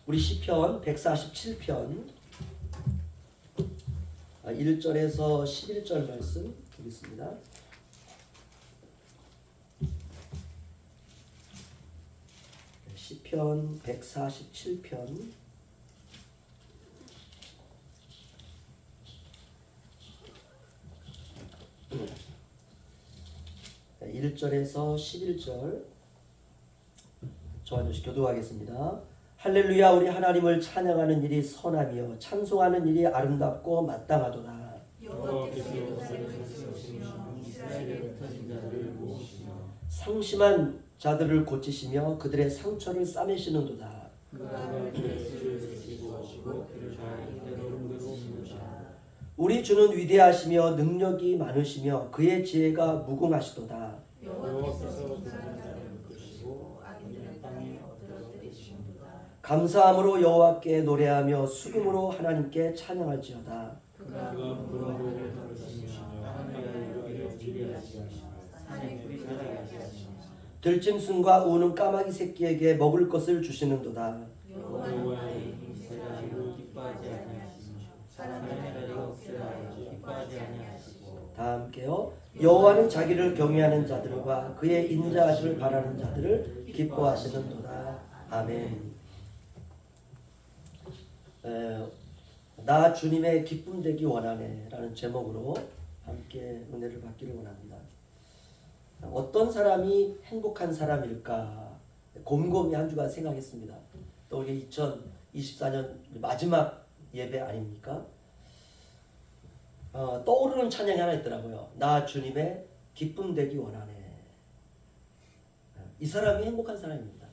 우리 시편 147편 1절에서 11절 말씀 보겠습니다. 시편 147편 1절에서 11절 저 한 절씩 교독하겠습니다. 할렐루야. 우리 하나님을 찬양하는 일이 선하며 찬송하는 일이 아름답고 마땅하도다. 상심한 자들을 고치시며 그들의 상처를 싸매시는도다. 우리 주는 위대하시며 능력이 많으시며 그의 지혜가 무궁하시도다. 감사함으로 여호와께 노래하며 수금으로 하나님께 찬양할지어다. 들짐승과 우는 까마귀 새끼에게 먹을 것을 주시는도다. 다 함께요. 여호와는 자기를 경외하는 자들과 그의 인자하심을 바라는 자들을 기뻐하시는도다. 아멘. 나 주님의 기쁨 되기 원하네 라는 제목으로 함께 은혜를 받기를 원합니다. 어떤 사람이 행복한 사람일까 곰곰이 한 주간 생각했습니다. 또 우리 2024년 마지막 예배 아닙니까? 떠오르는 찬양이 하나 있더라고요. 나 주님의 기쁨 되기 원하네. 이 사람이 행복한 사람입니다.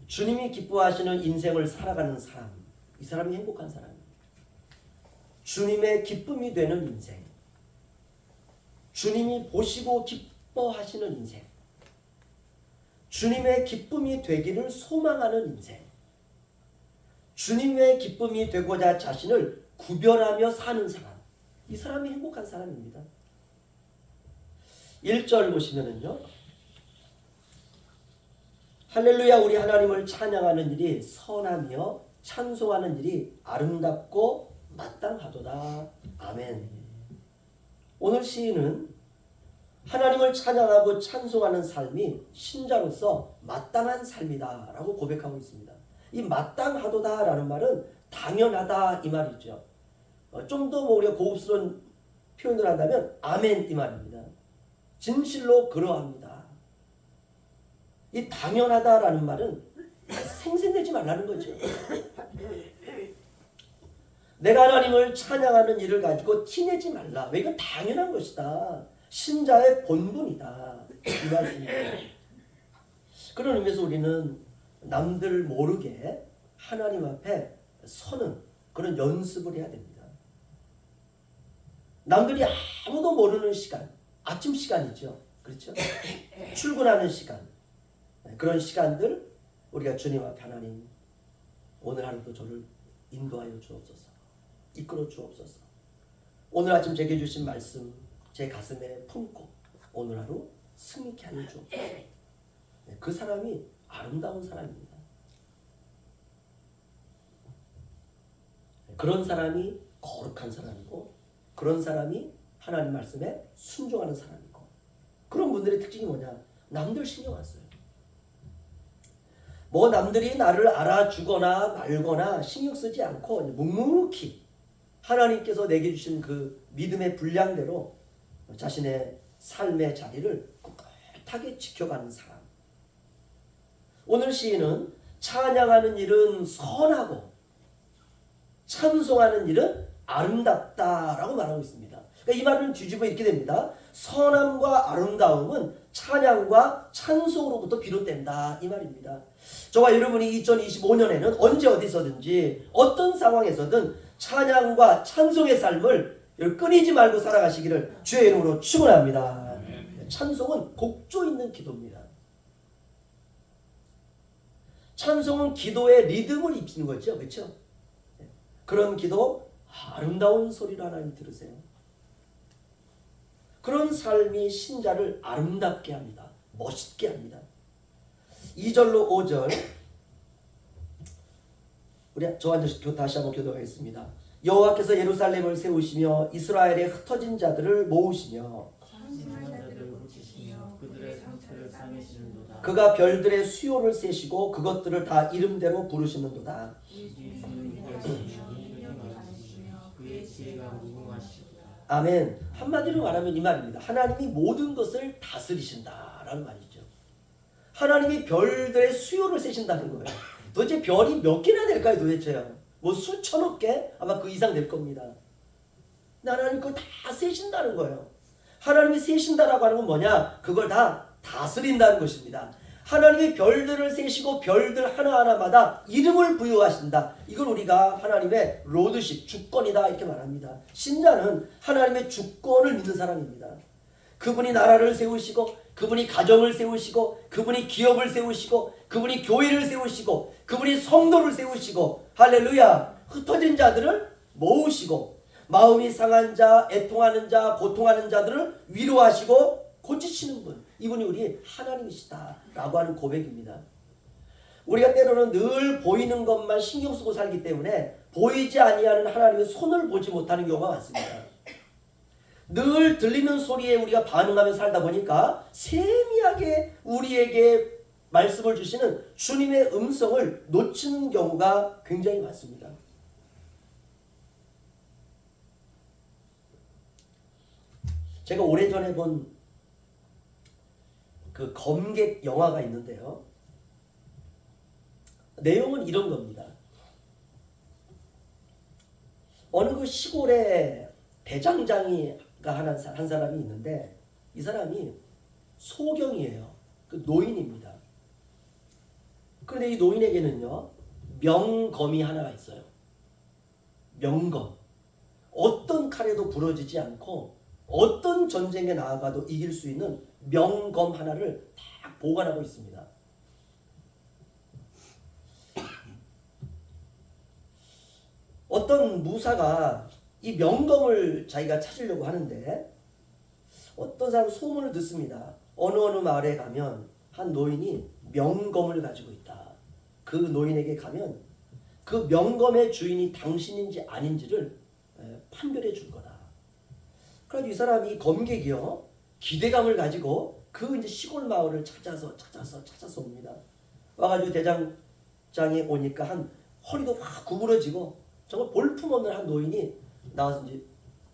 주님이 기뻐하시는 인생을 살아가는 사람, 이 사람이 행복한 사람입니다. 주님의 기쁨이 되는 인생, 주님이 보시고 기뻐하시는 인생, 주님의 기쁨이 되기를 소망하는 인생, 주님의 기쁨이 되고자 자신을 구별하며 사는 사람, 이 사람이 행복한 사람입니다. 1절 보시면은요, 할렐루야. 우리 하나님을 찬양하는 일이 선하며 찬송하는 일이 아름답고 마땅하도다. 아멘. 오늘 시인은 하나님을 찬양하고 찬송하는 삶이 신자로서 마땅한 삶이다 라고 고백하고 있습니다. 이 마땅하도다 라는 말은 당연하다 이 말이죠. 좀 더 우리가 고급스러운 표현을 한다면 아멘 이 말입니다. 진실로 그러합니다. 이 당연하다라는 말은 생색내지 말라는 거죠. 내가 하나님을 찬양하는 일을 가지고 티내지 말라. 왜 이건 당연한 것이다. 신자의 본분이다. 이 말씀입니다. 그런 의미에서 우리는 남들 모르게 하나님 앞에 서는 그런 연습을 해야 됩니다. 남들이 아무도 모르는 시간, 아침 시간이죠. 그렇죠? 출근하는 시간. 그런 시간들 우리가 주님 앞에 하나님 오늘 하루도 저를 인도하여 주옵소서. 이끌어 주옵소서. 오늘 아침 제게 주신 말씀 제 가슴에 품고 오늘 하루 승리케 하여 주옵소서. 그 사람이 아름다운 사람입니다. 그런 사람이 거룩한 사람이고 그런 사람이 하나님 말씀에 순종하는 사람이고 그런 분들의 특징이 뭐냐? 남들 신경 안 써요. 뭐 남들이 나를 알아주거나 말거나 신경 쓰지 않고 묵묵히 하나님께서 내게 주신 그 믿음의 분량대로 자신의 삶의 자리를 꿋꿋하게 지켜가는 사람. 오늘 시인은 찬양하는 일은 선하고 찬송하는 일은 아름답다라고 말하고 있습니다. 그러니까 이 말을 뒤집어 이렇게 됩니다. 선함과 아름다움은 찬양과 찬송으로부터 비롯된다 이 말입니다. 저와 여러분이 2025년에는 언제 어디서든지 어떤 상황에서든 찬양과 찬송의 삶을 끊이지 말고 살아가시기를 주의 이름으로 축원합니다. 찬송은 곡조 있는 기도입니다. 찬송은 기도의 리듬을 입히는 거죠. 그렇죠? 그런 기도 아름다운 소리를 하나님 들으세요. 그런 삶이 신자를 아름답게 합니다. 멋있게 합니다. 2절로 5절 저와 다시 한번 교도하겠습니다. 여호와께서 예루살렘을 세우시며 이스라엘의 흩어진 자들을 모으시며 그들의 상처를 싸매시는도다. 그가 별들의 수요를 세시고 그것들을 다 이름대로 부르시는도다. 그의 지혜가 무궁하시도다. 아멘. 한마디로 말하면 이 말입니다. 하나님이 모든 것을 다스리신다라는 말이죠. 하나님이 별들의 수요를 세신다는 거예요. 도대체 별이 몇 개나 될까요 도대체요? 뭐 수천억 개? 아마 그 이상 될 겁니다. 근데 하나님 그걸 다 세신다는 거예요. 하나님이 세신다라고 하는 건 뭐냐? 그걸 다 다스린다는 것입니다. 하나님이 별들을 세시고 별들 하나하나마다 이름을 부여하신다. 이걸 우리가 하나님의 로드십, 주권이다 이렇게 말합니다. 신자는 하나님의 주권을 믿는 사람입니다. 그분이 나라를 세우시고 그분이 가정을 세우시고 그분이 기업을 세우시고 그분이 교회를 세우시고 그분이 성도를 세우시고 할렐루야 흩어진 자들을 모으시고 마음이 상한 자, 애통하는 자, 고통하는 자들을 위로하시고 고치시는 분, 이분이 우리 하나님이시다라고 하는 고백입니다. 우리가 때로는 늘 보이는 것만 신경 쓰고 살기 때문에 보이지 아니하는 하나님의 손을 보지 못하는 경우가 많습니다. 늘 들리는 소리에 우리가 반응하며 살다 보니까 세미하게 우리에게 말씀을 주시는 주님의 음성을 놓치는 경우가 굉장히 많습니다. 제가 오래전에 본 그 검객 영화가 있는데요. 내용은 이런 겁니다. 어느 그 시골에 대장장이가 한 사람이 있는데 이 사람이 소경이에요. 그 노인입니다. 그런데 이 노인에게는요 명검이 하나가 있어요. 명검. 어떤 칼에도 부러지지 않고 어떤 전쟁에 나아가도 이길 수 있는 명검 하나를 딱 보관하고 있습니다. 어떤 무사가 이 명검을 자기가 찾으려고 하는데 어떤 사람 소문을 듣습니다. 어느 마을에 가면 한 노인이 명검을 가지고 있다. 그 노인에게 가면 그 명검의 주인이 당신인지 아닌지를 판별해 줄 거다. 그래서 이 사람이 검객이요 기대감을 가지고 그 이제 시골 마을을 찾아서 옵니다. 와가지고 대장장에 오니까 한 허리도 확 구부러지고 정말 볼품없는 한 노인이 나와서 이제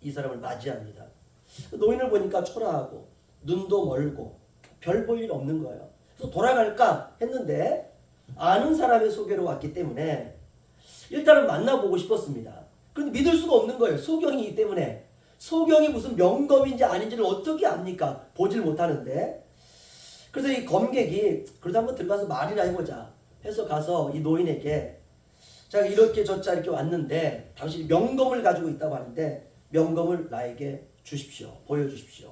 이 사람을 맞이합니다. 노인을 보니까 초라하고 눈도 멀고 별 볼 일 없는 거예요. 그래서 돌아갈까 했는데 아는 사람의 소개로 왔기 때문에 일단은 만나보고 싶었습니다. 그런데 믿을 수가 없는 거예요. 소경이기 때문에. 소경이 무슨 명검인지 아닌지를 어떻게 압니까? 보질 못하는데. 그래서 이 검객이 그래도 한번 들어가서 말이나 해보자 해서 가서 이 노인에게 제가 이렇게 저자 이렇게 왔는데 당신이 명검을 가지고 있다고 하는데 명검을 나에게 주십시오. 보여주십시오.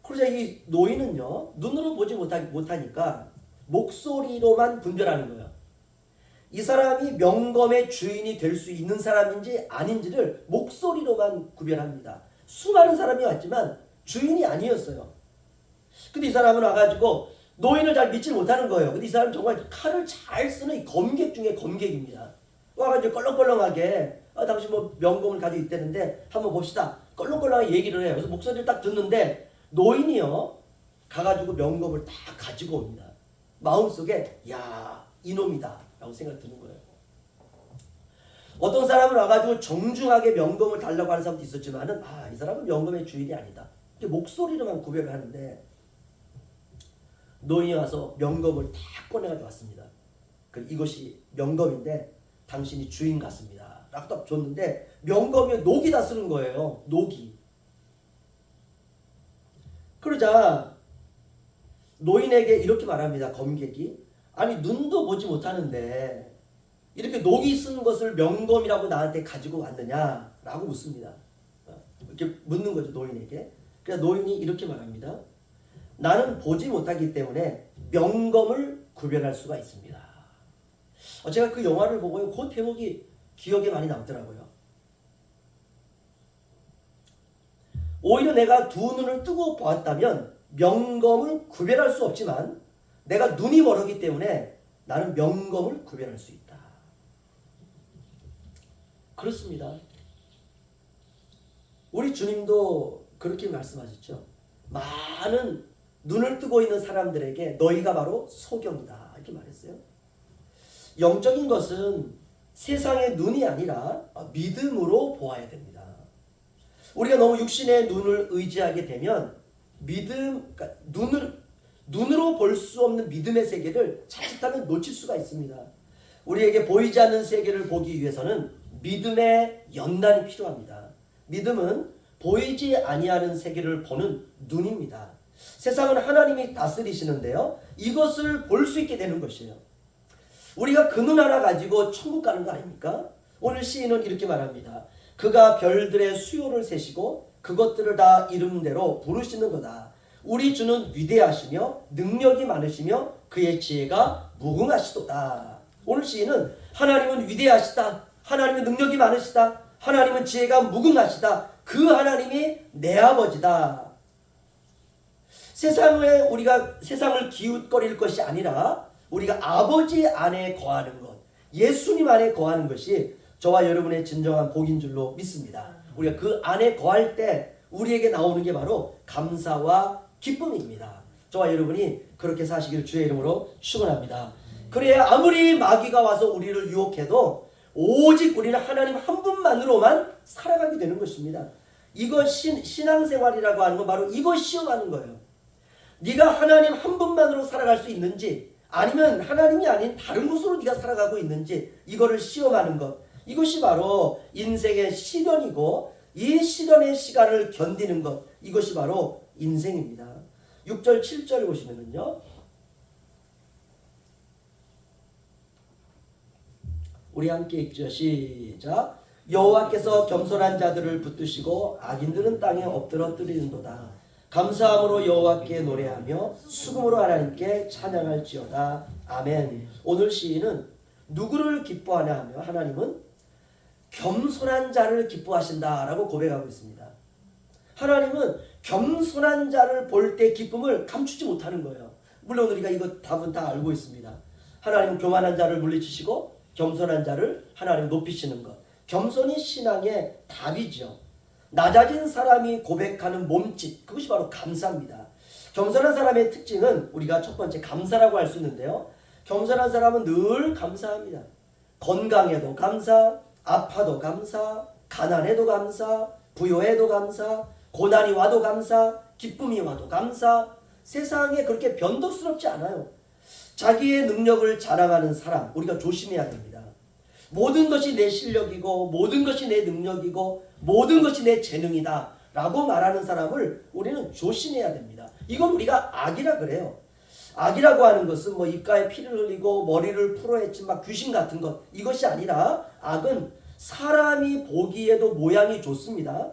그러자 이 노인은요 눈으로 보지 못하니까 목소리로만 분별하는 거예요. 이 사람이 명검의 주인이 될 수 있는 사람인지 아닌지를 목소리로만 구별합니다. 수많은 사람이 왔지만 주인이 아니었어요. 근데 이 사람은 와가지고 노인을 잘 믿지 못하는 거예요. 근데 이 사람은 정말 칼을 잘 쓰는 이 검객 중에 검객입니다. 와가지고 껄렁껄렁하게 당신 뭐 명검을 가지고 있다는데 한번 봅시다. 껄렁껄렁하게 얘기를 해요. 그래서 목소리를 딱 듣는데 노인이요 가가지고 명검을 딱 가지고 옵니다. 마음속에 야 이놈이다 라고 생각 드는 거예요. 어떤 사람은 와가지고 정중하게 명검을 달라고 하는 사람도 있었지만은 이 사람은 명검의 주인이 아니다. 목소리로만 구별을 하는데 노인이 와서 명검을 딱 꺼내가지고 왔습니다. 이것이 명검인데 당신이 주인 같습니다. 라고 딱 줬는데 명검이 녹이 다 쓰는 거예요. 녹이. 그러자 노인에게 이렇게 말합니다. 검객이. 아니 눈도 보지 못하는데 이렇게 녹이 쓴 것을 명검이라고 나한테 가지고 왔느냐? 라고 묻습니다. 이렇게 묻는 거죠. 노인에게. 그래서 노인이 이렇게 말합니다. 나는 보지 못하기 때문에 명검을 구별할 수가 있습니다. 제가 그 영화를 보고 그 대목이 기억에 많이 남더라고요. 오히려 내가 두 눈을 뜨고 보았다면 명검을 구별할 수 없지만 내가 눈이 멀었기 때문에 나는 명검을 구별할 수 있다. 그렇습니다. 우리 주님도 그렇게 말씀하셨죠. 많은 눈을 뜨고 있는 사람들에게 너희가 바로 소경이다 이렇게 말했어요. 영적인 것은 세상의 눈이 아니라 믿음으로 보아야 됩니다. 우리가 너무 육신의 눈을 의지하게 되면 그러니까 눈으로 볼 수 없는 믿음의 세계를 자칫하면 놓칠 수가 있습니다. 우리에게 보이지 않는 세계를 보기 위해서는 믿음의 연단이 필요합니다. 믿음은 보이지 아니하는 세계를 보는 눈입니다. 세상은 하나님이 다스리시는데요. 이것을 볼 수 있게 되는 것이에요. 우리가 그 눈 하나 가지고 천국 가는 거 아닙니까? 오늘 시인은 이렇게 말합니다. 그가 별들의 수요를 세시고 그것들을 다 이름대로 부르시는 거다. 우리 주는 위대하시며 능력이 많으시며 그의 지혜가 무궁하시도다. 오늘 시인은 하나님은 위대하시다. 하나님은 능력이 많으시다. 하나님은 지혜가 무궁하시다. 그 하나님이 내 아버지다. 우리가 세상을 기웃거릴 것이 아니라 우리가 아버지 안에 거하는 것, 예수님 안에 거하는 것이 저와 여러분의 진정한 복인 줄로 믿습니다. 우리가 그 안에 거할 때 우리에게 나오는 게 바로 감사와 기쁨입니다. 저와 여러분이 그렇게 사시길 주의 이름으로 축원합니다. 그래야 아무리 마귀가 와서 우리를 유혹해도 오직 우리는 하나님 한 분만으로만 살아가게 되는 것입니다. 이거 신앙생활이라고 하는 건 바로 이거 시험하는 거예요. 네가 하나님 한 분만으로 살아갈 수 있는지 아니면 하나님이 아닌 다른 곳으로 네가 살아가고 있는지 이거를 시험하는 것. 이것이 바로 인생의 시련이고 이 시련의 시간을 견디는 것. 이것이 바로 인생입니다. 6절 7절 보시면은요. 우리 함께 읽죠. 시작. 여호와께서 겸손한 자들을 붙드시고 악인들은 땅에 엎드러뜨리는도다. 감사함으로 여호와께 노래하며 수금으로 하나님께 찬양할지어다. 아멘. 오늘 시인은 누구를 기뻐하냐 하며 하나님은 겸손한 자를 기뻐하신다라고 고백하고 있습니다. 하나님은 겸손한 자를 볼 때 기쁨을 감추지 못하는 거예요. 물론 우리가 이거 답은 다 알고 있습니다. 하나님은 교만한 자를 물리치시고 겸손한 자를 하나님 높이시는 것. 겸손이 신앙의 답이죠. 낮아진 사람이 고백하는 몸짓, 그것이 바로 감사입니다. 겸손한 사람의 특징은 우리가 첫 번째 감사라고 할 수 있는데요. 겸손한 사람은 늘 감사합니다. 건강에도 감사, 아파도 감사, 가난해도 감사, 부요해도 감사, 고난이 와도 감사, 기쁨이 와도 감사. 세상에 그렇게 변덕스럽지 않아요. 자기의 능력을 자랑하는 사람, 우리가 조심해야 됩니다. 모든 것이 내 실력이고 모든 것이 내 능력이고 모든 것이 내 재능이다 라고 말하는 사람을 우리는 조심해야 됩니다. 이건 우리가 악이라 그래요. 악이라고 하는 것은 뭐 입가에 피를 흘리고 머리를 풀어헤친 막 귀신 같은 것, 이것이 아니라 악은 사람이 보기에도 모양이 좋습니다.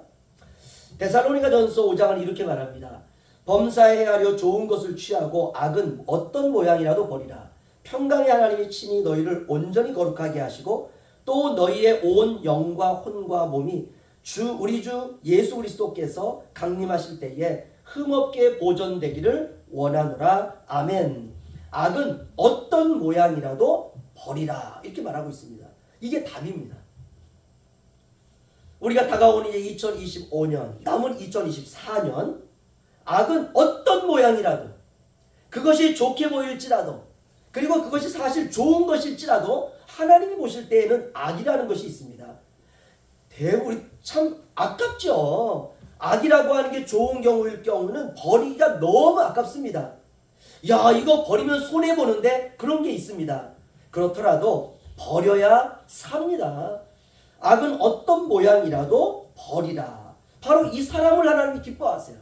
데살로니가전서 5장은 이렇게 말합니다. 범사에 헤아려 좋은 것을 취하고 악은 어떤 모양이라도 버리라. 평강의 하나님이 친히 너희를 온전히 거룩하게 하시고 또 너희의 온 영과 혼과 몸이 우리 주 예수 그리스도께서 강림하실 때에 흠없게 보존되기를 원하노라. 아멘. 악은 어떤 모양이라도 버리라. 이렇게 말하고 있습니다. 이게 답입니다. 우리가 다가오는 이제 2025년, 남은 2024년, 악은 어떤 모양이라도, 그것이 좋게 보일지라도, 그리고 그것이 사실 좋은 것일지라도 하나님이 보실 때에는 악이라는 것이 있습니다. 우리 참 아깝죠. 악이라고 하는 게 좋은 경우일 경우는 버리기가 너무 아깝습니다. 야, 이거 버리면 손해보는데 그런 게 있습니다. 그렇더라도 버려야 삽니다. 악은 어떤 모양이라도 버리라. 바로 이 사람을 하나님이 기뻐하세요.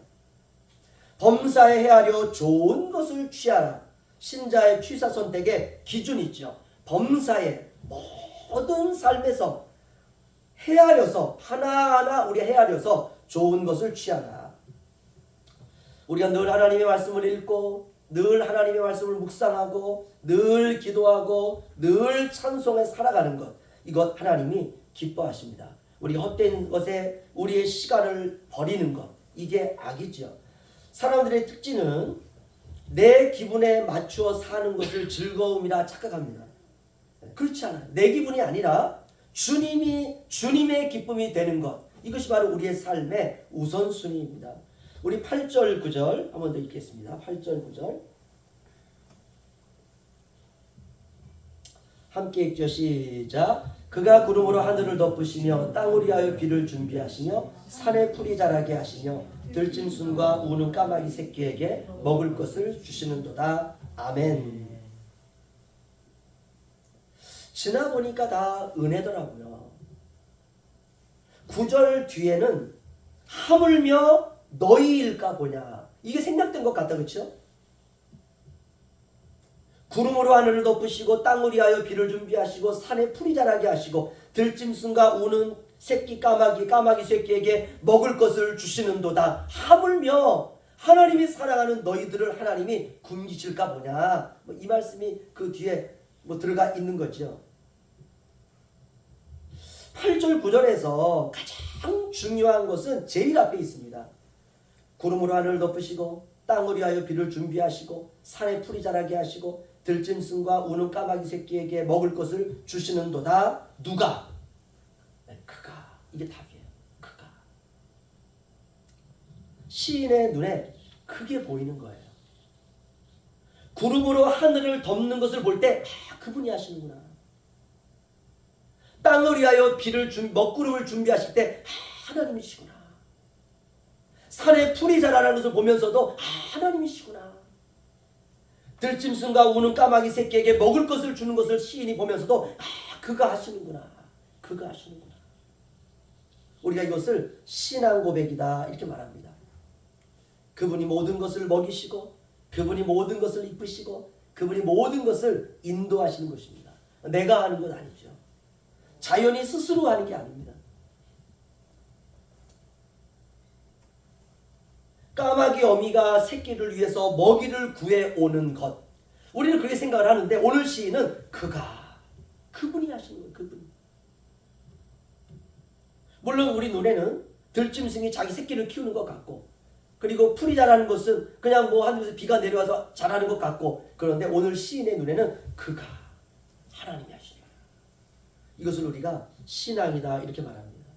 범사에 헤아려 좋은 것을 취하라. 신자의 취사 선택의 기준이 있죠. 범사에 모든 삶에서 헤아려서 하나하나 우리 헤아려서 좋은 것을 취하라. 우리가 늘 하나님의 말씀을 읽고 늘 하나님의 말씀을 묵상하고 늘 기도하고 늘 찬송에 살아가는 것, 이것 하나님이 기뻐하십니다. 우리가 헛된 것에 우리의 시간을 버리는 것, 이게 악이죠. 사람들의 특징은 내 기분에 맞추어 사는 것을 즐거움이라 착각합니다. 그렇지 않아요. 내 기분이 아니라 주님의 기쁨이 되는 것, 이것이 바로 우리의 삶의 우선순위입니다. 우리 8절 9절 한 번 더 읽겠습니다. 8절 9절 함께 읽죠. 시작. 그가 구름으로 하늘을 덮으시며 땅을 위하여 비를 준비하시며 산에 풀이 자라게 하시며 들짐승과 우는 까마귀 새끼에게 먹을 것을 주시는도다. 아멘. 지나 보니까 다 은혜더라고요. 9절 뒤에는 하물며 너희일까 보냐, 이게 생략된 것 같다, 그렇죠? 구름으로 하늘을 덮으시고 땅을 위하여 비를 준비하시고 산에 풀이 자라게 하시고 들짐승과 우는 새끼 까마귀 새끼에게 먹을 것을 주시는도다. 하물며 하나님이 사랑하는 너희들을 하나님이 굶기실까 보냐, 이 말씀이 그 뒤에 들어가 있는 거죠. 8절 9절에서 가장 중요한 것은 제일 앞에 있습니다. 구름으로 하늘을 덮으시고 땅을 위하여 비를 준비하시고 산에 풀이 자라게 하시고 들짐승과 우는 까마귀 새끼에게 먹을 것을 주시는도다. 누가? 그가. 이게 답이에요. 그가. 시인의 눈에 그게 보이는 거예요. 구름으로 하늘을 덮는 것을 볼 때 그분이 하시는구나. 땅을 위하여 먹구름을 준비하실 때 하나님이시구나. 산에 풀이 자라는 것을 보면서도 하나님이시구나. 들짐승과 우는 까마귀 새끼에게 먹을 것을 주는 것을 시인이 보면서도 그가 하시는구나. 그가 하시는구나. 우리가 이것을 신앙 고백이다 이렇게 말합니다. 그분이 모든 것을 먹이시고 그분이 모든 것을 입히시고 그분이 모든 것을 인도하시는 것입니다. 내가 하는 건 아니죠. 자연이 스스로 하는 게 아닙니다. 까마귀 어미가 새끼를 위해서 먹이를 구해오는 것, 우리는 그렇게 생각을 하는데 오늘 시인은 그분이 하시는 거예요. 그분. 물론 우리 눈에는 들짐승이 자기 새끼를 키우는 것 같고, 그리고 풀이 자라는 것은 그냥 하늘에서 비가 내려와서 자라는 것 같고, 그런데 오늘 시인의 눈에는 그가 하나님이 하시는 거예요. 이것을 우리가 신앙이다 이렇게 말합니다.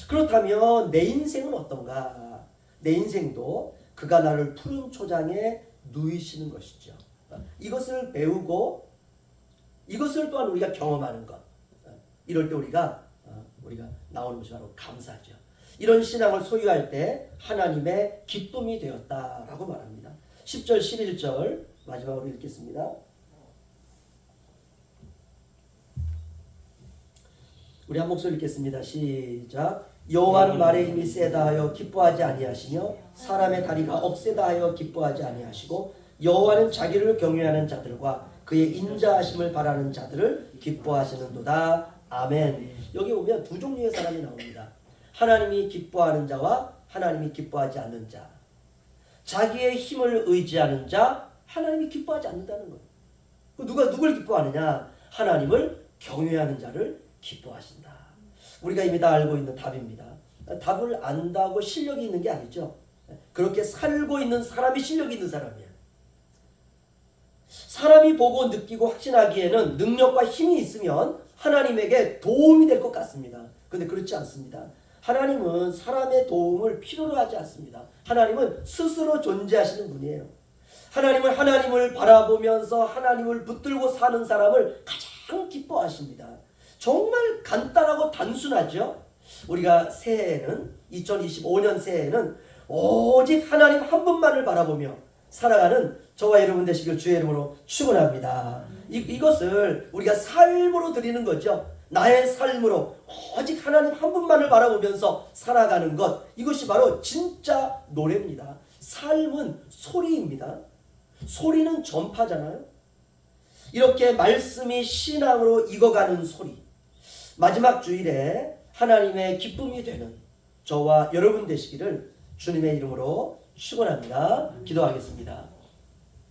그렇다면 내 인생은 어떤가? 내 인생도 그가 나를 푸른 초장에 누이시는 것이죠. 이것을 배우고 이것을 또한 우리가 경험하는 것, 이럴 때 우리가 나오는 것이 바로 감사죠. 이런 신앙을 소유할 때 하나님의 기쁨이 되었다라고 말합니다. 10절 11절 마지막으로 읽겠습니다. 우리 한 목소리 읽겠습니다. 시작. 여호와는 말에 힘이 세다 하여 기뻐하지 아니하시며 사람의 다리가 억세다 하여 기뻐하지 아니하시고 여호와는 자기를 경외하는 자들과 그의 인자하심을 바라는 자들을 기뻐하시는도다. 아멘. 여기 보면 두 종류의 사람이 나옵니다. 하나님이 기뻐하는 자와 하나님이 기뻐하지 않는 자. 자기의 힘을 의지하는 자, 하나님이 기뻐하지 않는다는 거예요. 누굴 기뻐하느냐? 하나님을 경외하는 자를 기뻐하신다. 우리가 이미 다 알고 있는 답입니다. 답을 안다고 실력이 있는 게 아니죠. 그렇게 살고 있는 사람이 실력이 있는 사람이에요. 사람이 보고 느끼고 확신하기에는 능력과 힘이 있으면 하나님에게 도움이 될 것 같습니다. 그런데 그렇지 않습니다. 하나님은 사람의 도움을 필요로 하지 않습니다. 하나님은 스스로 존재하시는 분이에요. 하나님은 하나님을 바라보면서 하나님을 붙들고 사는 사람을 가장 기뻐하십니다. 정말 간단하고 단순하죠. 우리가 새해에는 2025년 새해에는 오직 하나님 한 분만을 바라보며 살아가는 저와 여러분 되시길 주의 이름으로 축원합니다. 이것을 우리가 삶으로 드리는 거죠. 나의 삶으로 오직 하나님 한 분만을 바라보면서 살아가는 것, 이것이 바로 진짜 노래입니다. 삶은 소리입니다. 소리는 전파잖아요. 이렇게 말씀이 신앙으로 익어가는 소리, 마지막 주일에 하나님의 기쁨이 되는 저와 여러분 되시기를 주님의 이름으로 축원합니다. 기도하겠습니다.